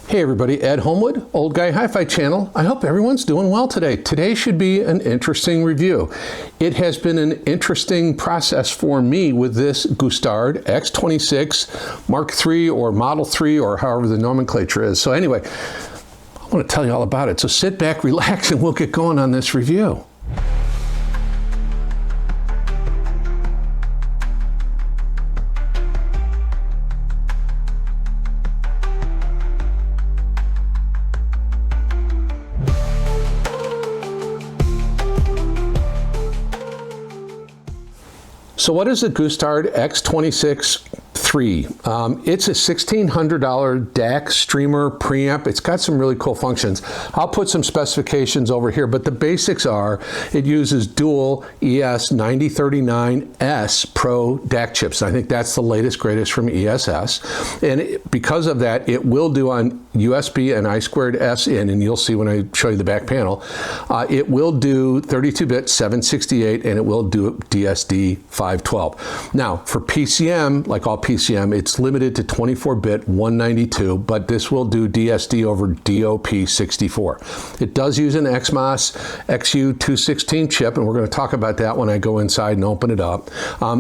Hey everybody, Ed Homewood, Old Guy Hi-Fi channel. I hope everyone's doing well today. Today should be an interesting review. It has been an interesting process for me with this Gustard X26 Mark III or Model 3 or however the nomenclature is. So anyway, I want to tell you all about it. So sit back, relax, and we'll get going on this review. So what is the Gustard X26III? It's a $1,600 DAC streamer preamp. It's got some really cool functions. I'll put some specifications over here, but the basics are it uses dual ES9039S Pro DAC chips. I think that's the latest, greatest from ESS. And because of that, it will do on USB and I2S in, and you'll see when I show you the back panel, it will do 32-bit 768, and it will do DSD 512. Now, for PCM, like all PCM, it's limited to 24-bit 192, but this will do DSD over DOP64. It does use an XMOS XU216 chip, and we're going to talk about that when I go inside and open it up.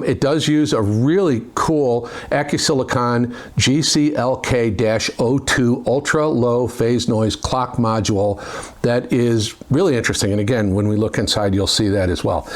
It does use a really cool AccuSilicon GCLK-02 ultra low phase noise clock module that is really interesting. And again, when we look inside, you'll see that as well.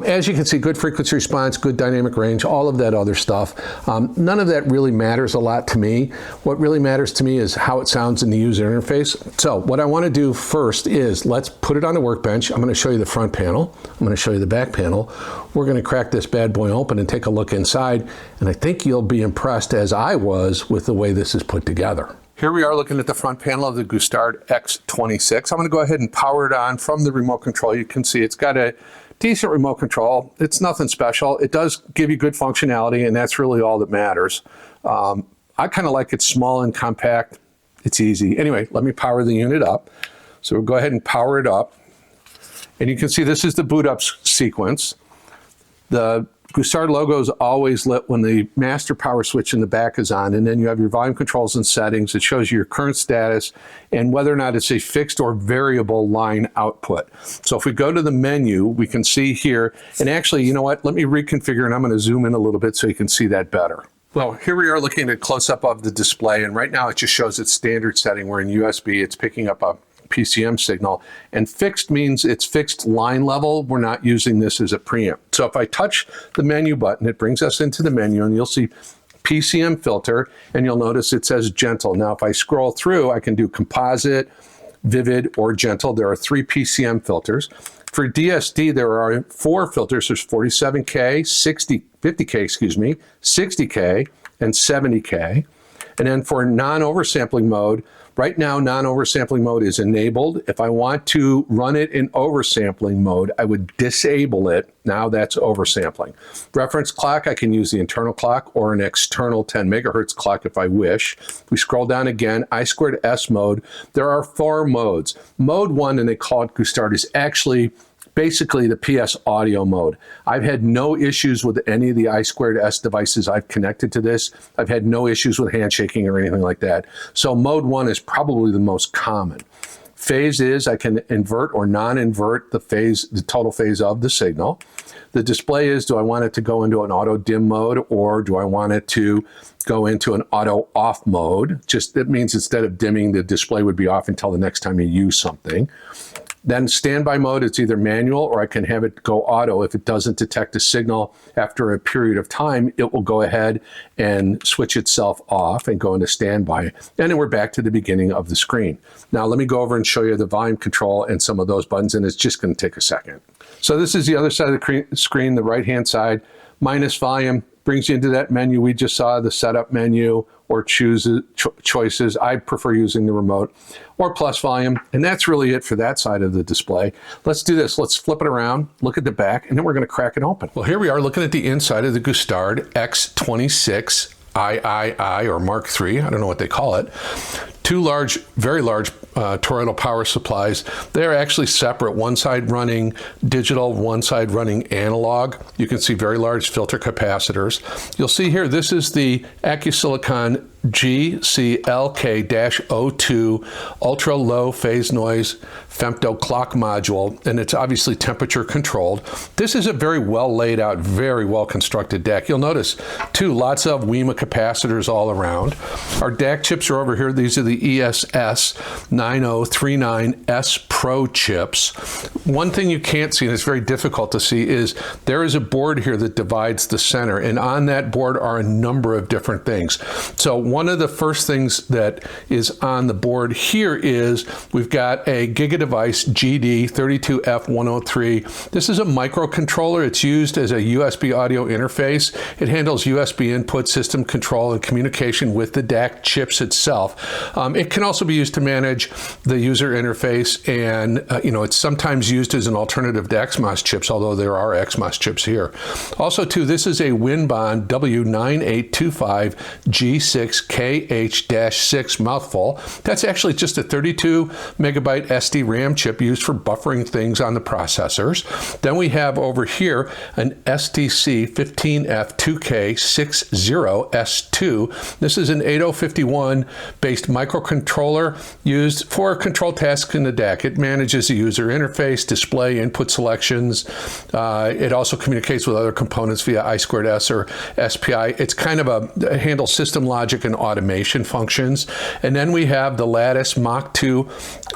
As you can see, good frequency response, good dynamic range, all of that other stuff. None of that really matters a lot to me. What really matters to me is how it sounds in the user interface. So what I want to do first is let's put it on the workbench. I'm going to show you the front panel. I'm going to show you the back panel. We're going to crack this bad boy open and take a look inside. And I think you'll be impressed, as I was, with the way this is put together. Here we are looking at the front panel of the Gustard X26. I'm going to go ahead and power it on from the remote control. You can see it's got a decent remote control. It's nothing special. It does give you good functionality, and that's really all that matters. I kind of like it small and compact. It's easy. Anyway, let me power the unit up. So we'll go ahead and power it up. And you can see this is the boot up sequence. The Gustard logo is always lit when the master power switch in the back is on, and then you have your volume controls and settings. It shows you your current status and whether or not it's a fixed or variable line output. So if we go to the menu, we can see here, and actually, you know what, let me reconfigure, and I'm going to zoom in a little bit so you can see that better. Well, here we are looking at a close-up of the display, and right now it just shows its standard setting where in USB it's picking up a PCM signal, and fixed means it's fixed line level. We're not using this as a preamp. So if I touch the menu button, it brings us into the menu, and you'll see PCM filter, and you'll notice it says gentle. Now if I scroll through, I can do composite, vivid, or gentle. There are 3 PCM filters. For DSD, there are 4 filters. There's 47K, 50K, 60K, and 70K. And then for non-oversampling mode, right now, non-oversampling mode is enabled. If I want to run it in oversampling mode, I would disable it. Now that's oversampling. Reference clock, I can use the internal clock or an external 10 megahertz clock if I wish. If we scroll down again, I2S mode, there are 4 modes. Mode 1, and they call it Gustard, is actually basically the PS audio mode. I've had no issues with any of the I2S devices I've connected to this. I've had no issues with handshaking or anything like that. So mode 1 is probably the most common. Phase is I can invert or non-invert the phase, the total phase of the signal. The display is, do I want it to go into an auto dim mode, or do I want it to go into an auto off mode? Just that means instead of dimming, the display would be off until the next time you use something. Then standby mode, it's either manual or I can have it go auto. If it doesn't detect a signal after a period of time, it will go ahead and switch itself off and go into standby. And then we're back to the beginning of the screen. Now let me go over and show you the volume control and some of those buttons, and it's just going to take a second. So this is the other side of the screen, the right-hand side. Minus volume brings you into that menu we just saw, the setup menu, or choices. I prefer using the remote, or plus volume, and that's really it for that side of the display. Let's do this. Let's flip it around, look at the back, and then we're going to crack it open. Well, here we are looking at the inside of the Gustard X26 III or Mark III. I don't know what they call it. 2 large, very large toroidal power supplies. They're actually separate, one side running digital, one side running analog. You can see very large filter capacitors. You'll see here, this is the AccuSilicon GCLK-02 ultra low phase noise femto clock module, and it's obviously temperature controlled. This is a very well laid out, very well constructed DAC. You'll notice too, lots of WEMA capacitors all around. Our DAC chips are over here. These are the ESS 9039S Pro chips. One thing you can't see, and it's very difficult to see, is there is a board here that divides the center, and on that board are a number of different things. So one of the first things that is on the board here is we've got a GigaDevice GD32F103. This is a microcontroller. It's used as a USB audio interface. It handles USB input, system control, and communication with the DAC chips itself. It can also be used to manage the user interface, and it's sometimes used as an alternative to XMOS chips, although there are XMOS chips here. Also too, this is a Winbond W9825 G6KH-6 mouthful. That's actually just a 32 megabyte SD RAM chip used for buffering things on the processors. Then we have over here an STC15F2K60S2. This is an 8051 based microcontroller used for control tasks in the DAC. It manages the user interface, display, input selections. It also communicates with other components via I2S or SPI. It's kind of a handles system logic and automation functions. And then we have the Lattice Mach 2,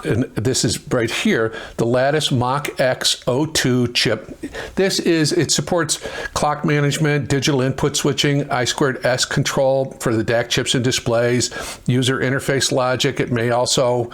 and this is right here, the Lattice Mach X02 chip. It supports clock management, digital input switching, I2S control for the DAC chips and displays, user interface logic. It may also,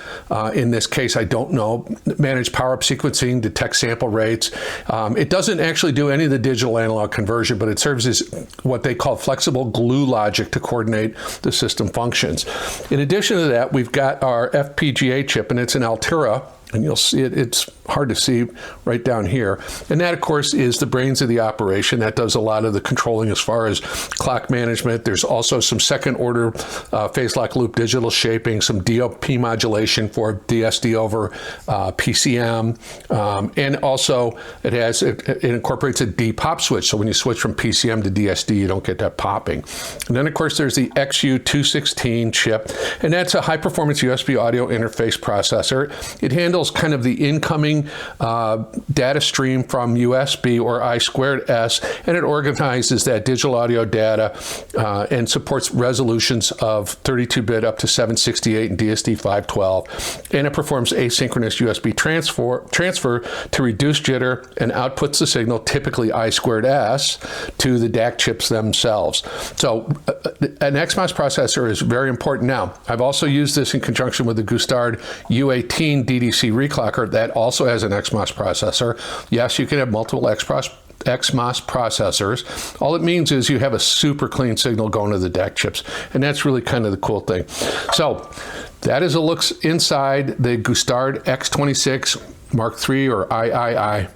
in this case, I don't know, manage power up sequencing, detect sample rates. It doesn't actually do any of the digital analog conversion, but it serves as what they call flexible glue logic to coordinate the system functions. In addition to that, we've got our FPGA chip, and it's an Altera, and you'll see it's hard to see right down here. And that, of course, is the brains of the operation. That does a lot of the controlling as far as clock management. There's also some second order phase lock loop digital shaping, some DOP modulation for DSD over PCM. And also it incorporates a D-pop switch. So when you switch from PCM to DSD, you don't get that popping. And then, of course, there's the XU216 chip, and that's a high performance USB audio interface processor. It handles kind of the incoming data stream from USB or I2S, and it organizes that digital audio data and supports resolutions of 32-bit up to 768 and DSD 512. And it performs asynchronous USB transfer to reduce jitter and outputs the signal, typically I2S, to the DAC chips themselves. So an XMOS processor is very important. Now, I've also used this in conjunction with the Gustard U18 DDC reclocker that also has an XMOS processor. Yes, you can have multiple XMOS processors. All it means is you have a super clean signal going to the DAC chips, and that's really kind of the cool thing. So that is a look inside the Gustard X26 Mark III or III.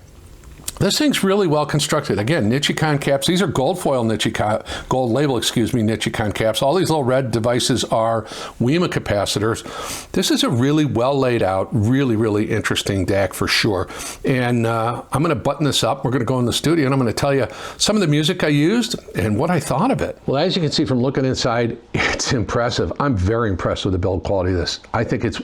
This thing's really well constructed. Again, Nichicon caps. These are gold label Nichicon caps. All these little red devices are WEMA capacitors. This is a really well laid out, really, really interesting DAC for sure. And I'm going to button this up. We're going to go in the studio and I'm going to tell you some of the music I used and what I thought of it. Well, as you can see from looking inside, it's impressive. I'm very impressed with the build quality of this. I think it's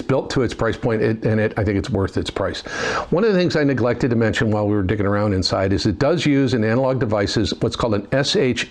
built to its price point, and I think it's worth its price. One of the things I neglected to mention while we were digging around inside is it does use in analog devices what's called an SHARC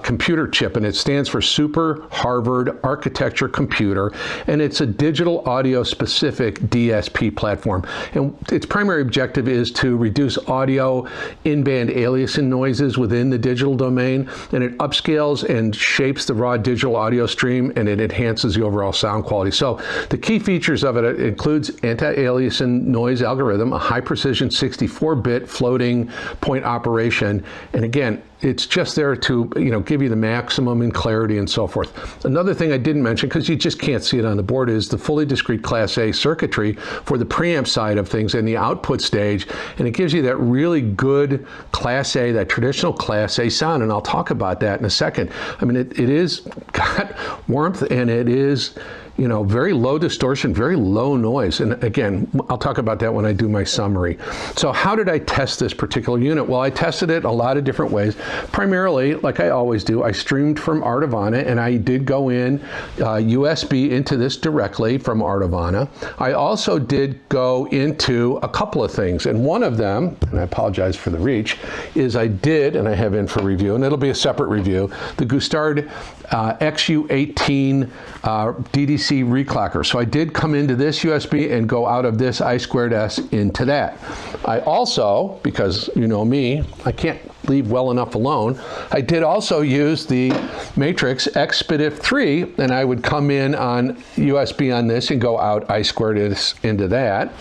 computer chip, and it stands for Super Harvard Architecture Computer, and it's a digital audio specific DSP platform. And its primary objective is to reduce audio in-band aliasing noises within the digital domain, and it upscales and shapes the raw digital audio stream, and it enhances the overall sound quality. So the key features of it includes anti-aliasing noise algorithm, a high precision 64-bit floating point operation, and again, it's just there to give you the maximum in clarity and so forth. Another thing I didn't mention, because you just can't see it on the board, is the fully discrete Class A circuitry for the preamp side of things and the output stage, and it gives you that really good Class A, that traditional Class A sound, and I'll talk about that in a second. I mean, it is got warmth, and it is you know, very low distortion, very low noise. And again, I'll talk about that when I do my summary. So how did I test this particular unit? Well, I tested it a lot of different ways. Primarily, like I always do, I streamed from Artivana, and I did go in USB into this directly from Artivana. I also did go into a couple of things, and one of them, and I apologize for the reach, is I did, and I have in for review, and it'll be a separate review, the Gustard XU18 DDC reclocker. So I did come into this USB and go out of this I2S into that. I also, because you know me, I can't leave well enough alone, I did also use the Matrix Expeditive-3, and I would come in on USB on this and go out I2S into that.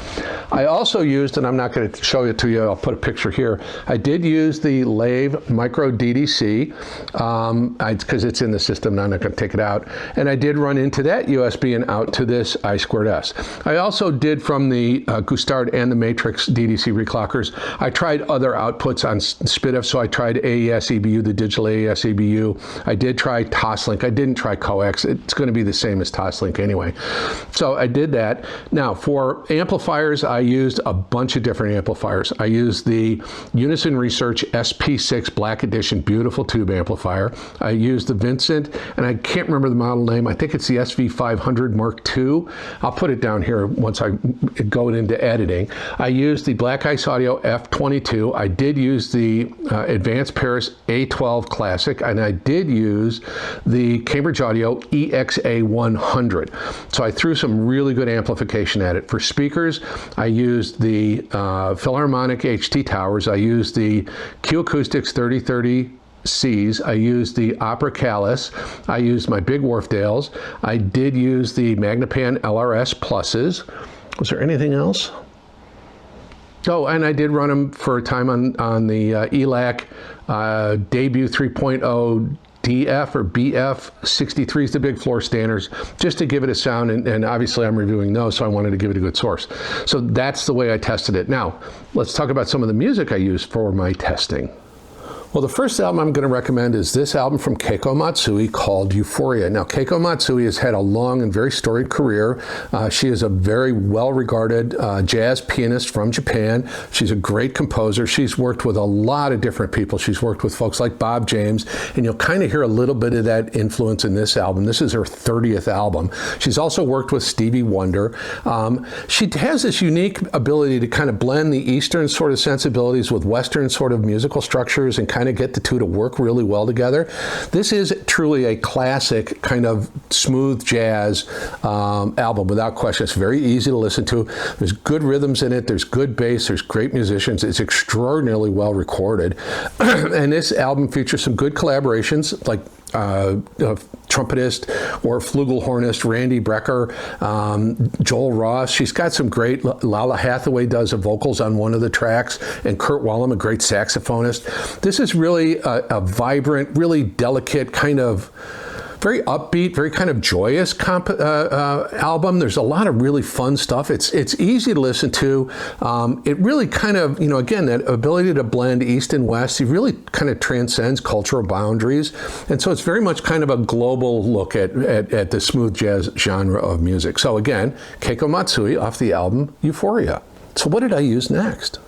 I also used, and I'm not going to show it to you, I'll put a picture here, I did use the Lave Micro DDC, because it's in the system, I'm not going to take it out, and I did run into that USB and out to this I2S. I also did from the Gustard and the Matrix DDC reclockers, I tried other outputs on SPDIF, so I tried AES EBU, the digital AES EBU. I did try Toslink. I didn't try coax. It's going to be the same as Toslink anyway. So I did that. Now for amplifiers, I used a bunch of different amplifiers. I used the Unison Research SP6 Black Edition beautiful tube amplifier. I used the Vincent, and I can't remember the model name. I think it's the SV500 Mark II. I'll put it down here once I go into editing. I used the Black Ice Audio F22. I did use the Advanced Paris A12 Classic, and I did use the Cambridge Audio EXA100. So I threw some really good amplification at it. For speakers, I used the Philharmonic HT Towers. I used the Q Acoustics 3030Cs. I used the Opera Callis. I used my Big Wharfdales. I did use the Magnapan LRS Pluses. Was there anything else? Oh, and I did run them for a time on the ELAC Debut 3.0 DF or BF 63s, the big floor standards, just to give it a sound, and obviously I'm reviewing those, so I wanted to give it a good source. So that's the way I tested it. Now, let's talk about some of the music I used for my testing. Well, the first album I'm going to recommend is this album from Keiko Matsui called Euphoria. Now, Keiko Matsui has had a long and very storied career. She is a very well-regarded jazz pianist from Japan. She's a great composer. She's worked with a lot of different people. She's worked with folks like Bob James, and you'll kind of hear a little bit of that influence in this album. This is her 30th album. She's also worked with Stevie Wonder. She has this unique ability to kind of blend the Eastern sort of sensibilities with Western sort of musical structures and kind of get the two to work really well together. This is truly a classic kind of smooth jazz album without question. It's very easy to listen to. There's good rhythms in it. There's good bass. There's great musicians. It's extraordinarily well recorded. And this album features some good collaborations like trumpetist or flugelhornist Randy Brecker, Joel Ross. She's got some great, Lala Hathaway does the vocals on one of the tracks, and Kurt Wallum, a great saxophonist. This is really a vibrant, really delicate kind of very upbeat, very kind of joyous album. There's a lot of really fun stuff. It's easy to listen to. It really kind of, you know, again, that ability to blend East and West, it really kind of transcends cultural boundaries. And so it's very much kind of a global look at the smooth jazz genre of music. So again, Keiko Matsui off the album Euphoria. So what did I use next?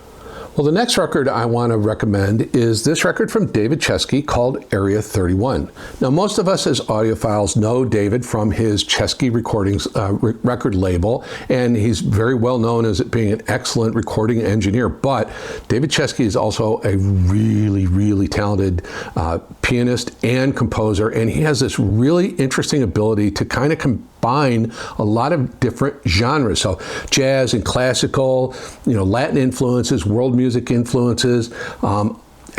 Well, the next record I want to recommend is this record from David Chesky called Area 31. Now, most of us as audiophiles know David from his Chesky Recordings record label, and he's very well known as being an excellent recording engineer, but David Chesky is also a really, really talented pianist and composer, and he has this really interesting ability to kind of combine a lot of different genres. So jazz and classical, you know, Latin influences, world music influences,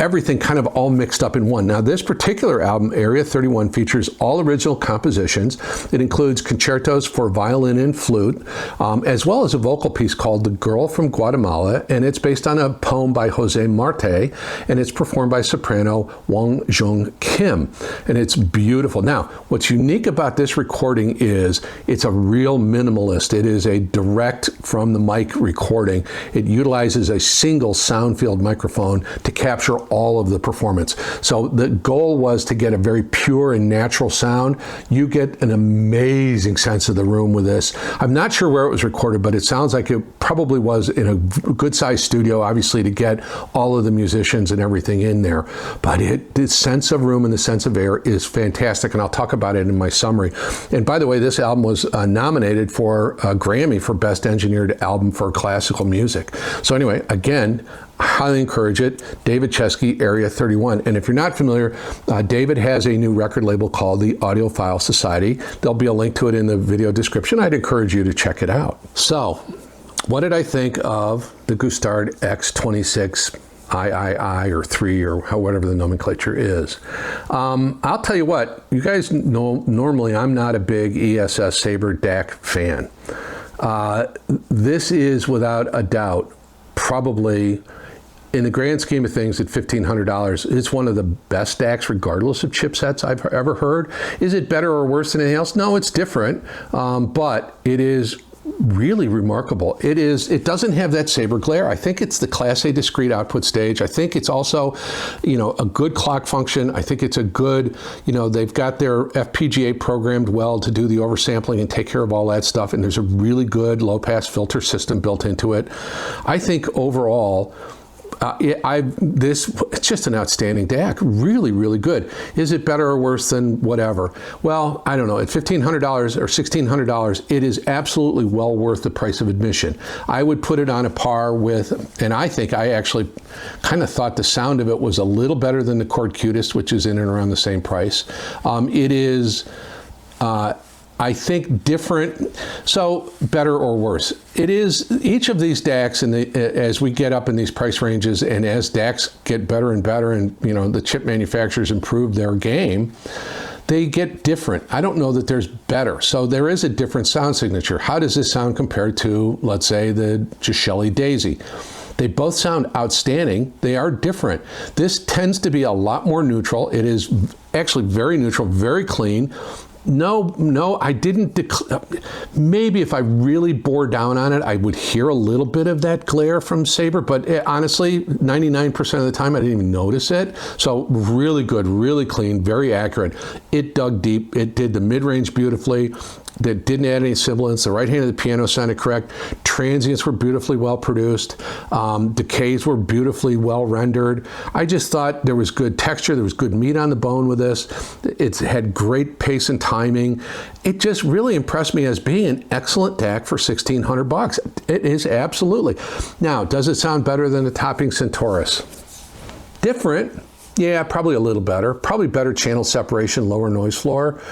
everything kind of all mixed up in one. Now, this particular album, Area 31, features all original compositions. It includes concertos for violin and flute, as well as a vocal piece called The Girl from Guatemala, and it's based on a poem by Jose Marte, and it's performed by soprano Wang Jung Kim, and it's beautiful. Now, what's unique about this recording is it's a real minimalist. It is a direct from the mic recording. It utilizes a single sound field microphone to capture all of the performance. So the goal was to get a very pure and natural sound. You get an amazing sense of the room with this. I'm not sure where it was recorded, but it sounds like it probably was in a good sized studio, obviously, to get all of the musicians and everything in there. But the sense of room and the sense of air is fantastic, and I'll talk about it in my summary. And by the way, this album was nominated for a Grammy for Best Engineered Album for Classical Music. So anyway, again, highly encourage it. David Chesky, Area 31. And if you're not familiar, David has a new record label called the Audiophile Society. There'll be a link to it in the video description. I'd encourage you to check it out. So, what did I think of the Gustard X26III or 3 or whatever the nomenclature is? I'll tell you what, you guys know normally I'm not a big ESS Sabre DAC fan. This is without a doubt probably, in the grand scheme of things, at $1,500, it's one of the best DACs regardless of chipsets I've ever heard. Is it better or worse than anything else? No, it's different, but it is really remarkable. It doesn't have that Sabre glare. I think it's the Class A discrete output stage. I think it's also, a good clock function. I think it's a good, they've got their FPGA programmed well to do the oversampling and take care of all that stuff. And there's a really good low pass filter system built into it. I think overall, it's just an outstanding DAC. Really, really good. Is it better or worse than whatever? Well, I don't know. At $1,500 or $1,600, it is absolutely well worth the price of admission. I would put it on a par with, and I think I actually kind of thought the sound of it was a little better than the Chord Cutest, which is in and around the same price. It is, I think, different. So better or worse? It is each of these DACs, and as we get up in these price ranges, and as DACs get better and better, and the chip manufacturers improve their game, they get different. I don't know that there's better. So there is a different sound signature. How does this sound compared to, let's say, the Gishelli Daisy? They both sound outstanding. They are different. This tends to be a lot more neutral. It is actually very neutral, very clean. No, I didn't. Maybe if I really bore down on it, I would hear a little bit of that glare from Sabre, but honestly, 99% of the time, I didn't even notice it. So really good, really clean, very accurate. It dug deep. It did the mid-range beautifully. That didn't add any sibilance. The right hand of the piano sounded correct. Transients were beautifully well produced. Decays were beautifully well rendered. I just thought there was good texture. There was good meat on the bone with this. It had great pace and timing. It just really impressed me as being an excellent DAC for $1,600. It is absolutely. Now, does it sound better than the Topping Centaurus? Different. Yeah, probably a little better. Probably better channel separation, lower noise floor.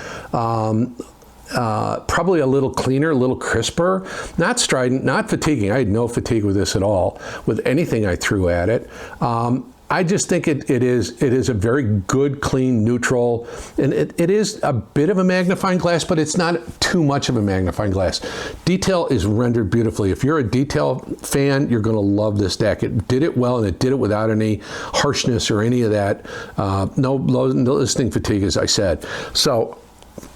Probably a little cleaner, a little crisper, not strident, not fatiguing. I had no fatigue with this at all, with anything I threw at it. I just think it is a very good, clean, neutral, and it is a bit of a magnifying glass, but it's not too much of a magnifying glass. Detail is rendered beautifully. If you're a detail fan, you're going to love this DAC. It did it well, and it did it without any harshness or any of that. No listening fatigue, as I said. So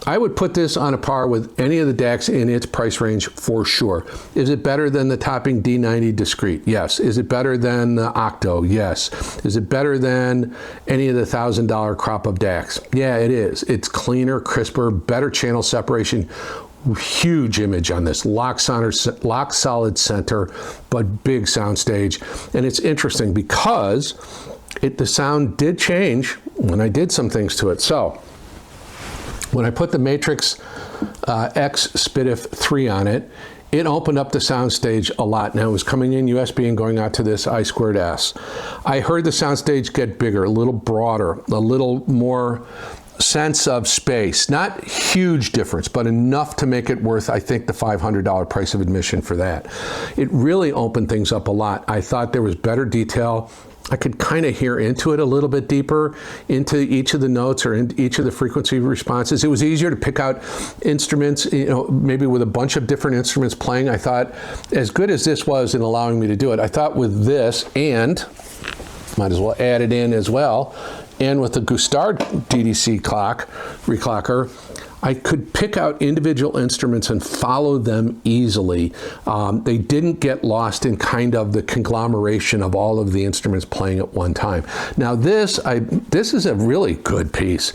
I would put this on a par with any of the DACs in its price range for sure. Is it better than the Topping D90 discrete? Yes. Is it better than the Octo? Yes. Is it better than any of the $1,000 crop of DACs? Yeah, it is. It's cleaner, crisper, better channel separation. Huge image on this, lock solid center, but big soundstage. And it's interesting because the sound did change when I did some things to it. So when I put the Matrix X SPDIF 3 on it, it opened up the soundstage a lot. Now it was coming in USB and going out to this I2S. I heard the soundstage get bigger, a little broader, a little more sense of space. Not huge difference, but enough to make it worth, I think, the $500 price of admission for that. It really opened things up a lot. I thought there was better detail. I could kind of hear into it a little bit deeper, into each of the notes or in each of the frequency responses. It was easier to pick out instruments, maybe with a bunch of different instruments playing. I thought, as good as this was in allowing me to do it, I thought with this, and might as well add it in as well, and with the Gustard DDC clocker, I could pick out individual instruments and follow them easily. They didn't get lost in kind of the conglomeration of all of the instruments playing at one time. Now this is a really good piece.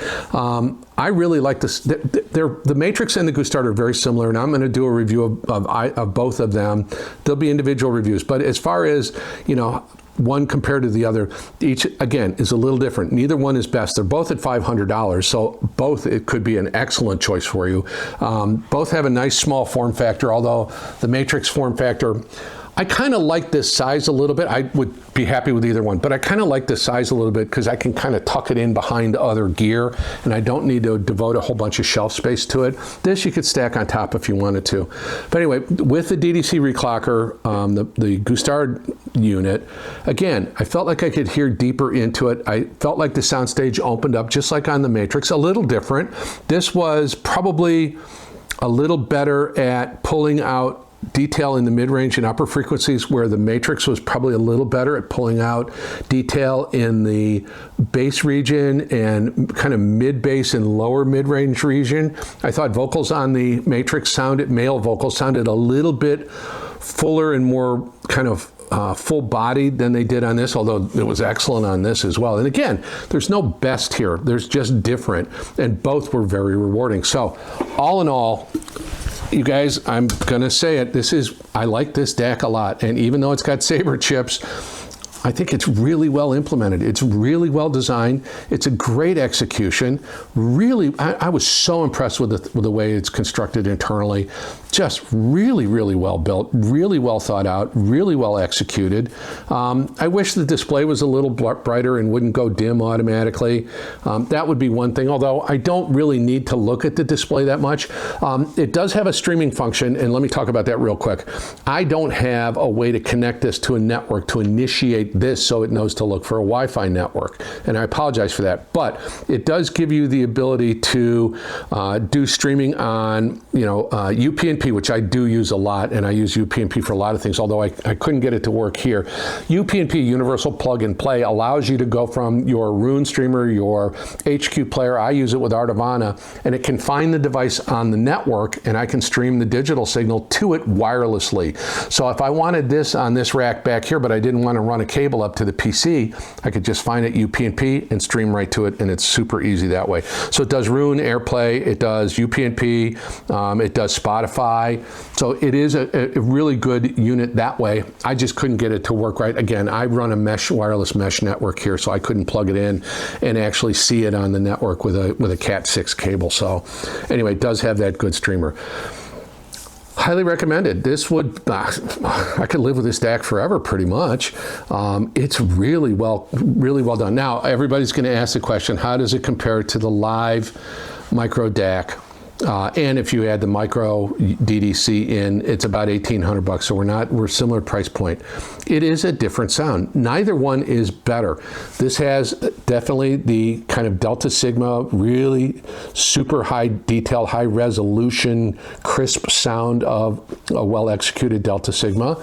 I really like this. The Matrix and the Gustard are very similar, and I'm going to do a review of both of them. There'll be individual reviews, but as far as, you know, one compared to the other, each, again, is a little different. Neither one is best. They're both at $500, so both, it could be an excellent choice for you. Both have a nice small form factor, although the Matrix form factor, I kind of like this size a little bit. I would be happy with either one, but I kind of like this size a little bit because I can kind of tuck it in behind other gear, and I don't need to devote a whole bunch of shelf space to it. This you could stack on top if you wanted to. But anyway, with the DDC reclocker, the Gustard unit, again, I felt like I could hear deeper into it. I felt like the soundstage opened up just like on the Matrix, a little different. This was probably a little better at pulling out detail in the mid-range and upper frequencies, where the Matrix was probably a little better at pulling out detail in the bass region and kind of mid-bass and lower mid-range region. I thought vocals on the Matrix male vocals sounded a little bit fuller and more kind of full-bodied than they did on this, although it was excellent on this as well. And again, there's no best here. There's just different, and both were very rewarding. So all in all, you guys, I'm gonna say it, I like this DAC a lot, and even though it's got Sabre chips, I think it's really well implemented. It's really well designed. It's a great execution. Really, I was so impressed with the way it's constructed internally. Just really, really well built, really well thought out, really well executed. I wish the display was a little brighter and wouldn't go dim automatically. That would be one thing, although I don't really need to look at the display that much. It does have a streaming function, and let me talk about that real quick. I don't have a way to connect this to a network to initiate this so it knows to look for a Wi-Fi network, and I apologize for that, but it does give you the ability to do streaming on, you know, UPnP, which I do use a lot, and I use UPnP for a lot of things, although I couldn't get it to work here. UPnP, Universal Plug and Play, allows you to go from your Roon streamer, your HQ player, I use it with Artivana, and it can find the device on the network, and I can stream the digital signal to it wirelessly. So if I wanted this on this rack back here, but I didn't want to run a cable up to the PC, I could just find it UPnP and stream right to it, and it's super easy that way. So it does Roon, AirPlay, it does UPnP, it does Spotify. So it is a really good unit that way. I just couldn't get it to work right. Again, I run a wireless mesh network here, so I couldn't plug it in and actually see it on the network with a Cat 6 cable. So anyway, it does have that good streamer. Highly recommended. This would, I could live with this DAC forever pretty much. It's really well done. Now, everybody's going to ask the question, how does it compare to the live micro DAC? And if you add the micro DDC in, it's about $1,800, so we're similar price point. It is a different sound. Neither one is better. This has definitely the kind of Delta Sigma, really super high detail, high resolution, crisp sound of a well-executed Delta Sigma.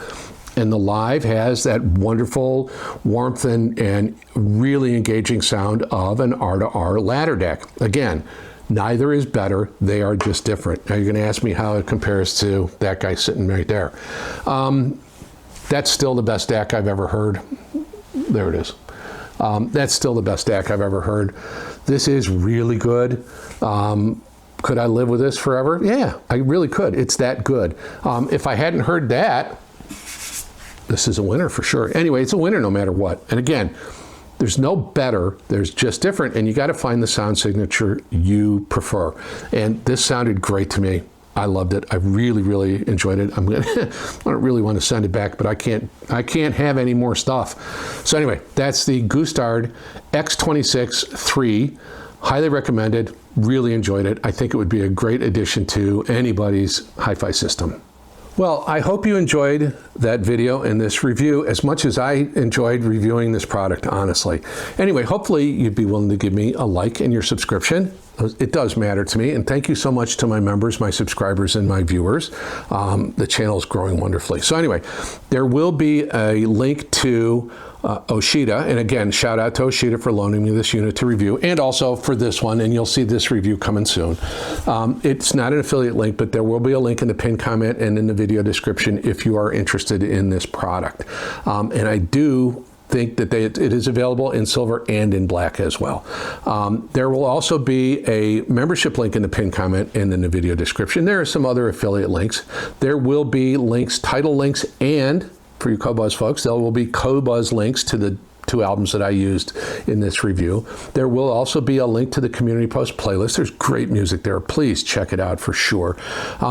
And the live has that wonderful warmth and really engaging sound of an R2R ladder DAC. Again, neither is better, they are just different. Now you're gonna ask me how it compares to that guy sitting right there. That's still the best DAC I've ever heard. There it is. That's still the best DAC I've ever heard. This is really good. Could I live with this forever? Yeah, I really could. It's that good. If I hadn't heard that, this is a winner for sure. Anyway, it's a winner no matter what. And again, there's no better, there's just different, and you got to find the sound signature you prefer. And this sounded great to me. I loved it. I really, really enjoyed it. I don't really want to send it back, but I can't have any more stuff. So anyway, that's the Gustard X26III. Highly recommended. Really enjoyed it. I think it would be a great addition to anybody's hi-fi system. Well, I hope you enjoyed that video and this review as much as I enjoyed reviewing this product, honestly. Anyway, hopefully you'd be willing to give me a like and your subscription. It does matter to me, and thank you so much to my members, my subscribers, and my viewers. The channel is growing wonderfully. So anyway, there will be a link to Oshita, and again, shout out to Oshita for loaning me this unit to review, and also for this one, and you'll see this review coming soon. It's not an affiliate link, but there will be a link in the pinned comment and in the video description if you are interested in this product. And I do think that it is available in silver and in black as well. There will also be a membership link in the pinned comment and in the video description. There are some other affiliate links. There will be links, title links, and for you Qobuz folks, there will be Qobuz links to the 2 albums that I used in this review. There will also be a link to the community post playlist. There's great music there. Please check it out for sure.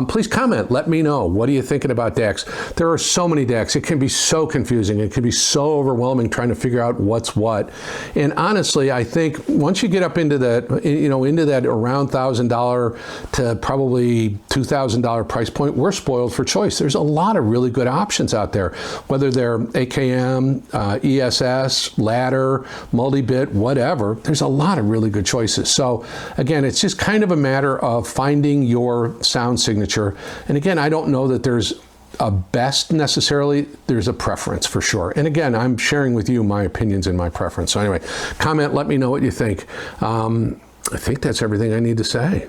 Please comment. Let me know. What are you thinking about DACs? There are so many DACs. It can be so confusing. It can be so overwhelming trying to figure out what's what. And honestly, I think once you get up into that, into that around $1,000 to probably $2,000 price point, we're spoiled for choice. There's a lot of really good options out there, whether they're AKM, ESS, ladder, multi-bit, whatever. There's a lot of really good choices. So again, it's just kind of a matter of finding your sound signature. And again, I don't know that there's a best necessarily. There's a preference for sure. And again, I'm sharing with you my opinions and my preference. So anyway, comment, let me know what you think. I think that's everything I need to say.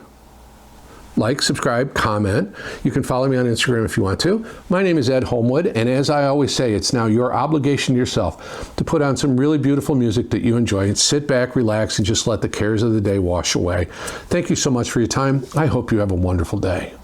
Like, subscribe, comment. You can follow me on Instagram if you want to. My name is Ed Holmwood, and as I always say, it's now your obligation to yourself to put on some really beautiful music that you enjoy and sit back, relax, and just let the cares of the day wash away. Thank you so much for your time. I hope you have a wonderful day.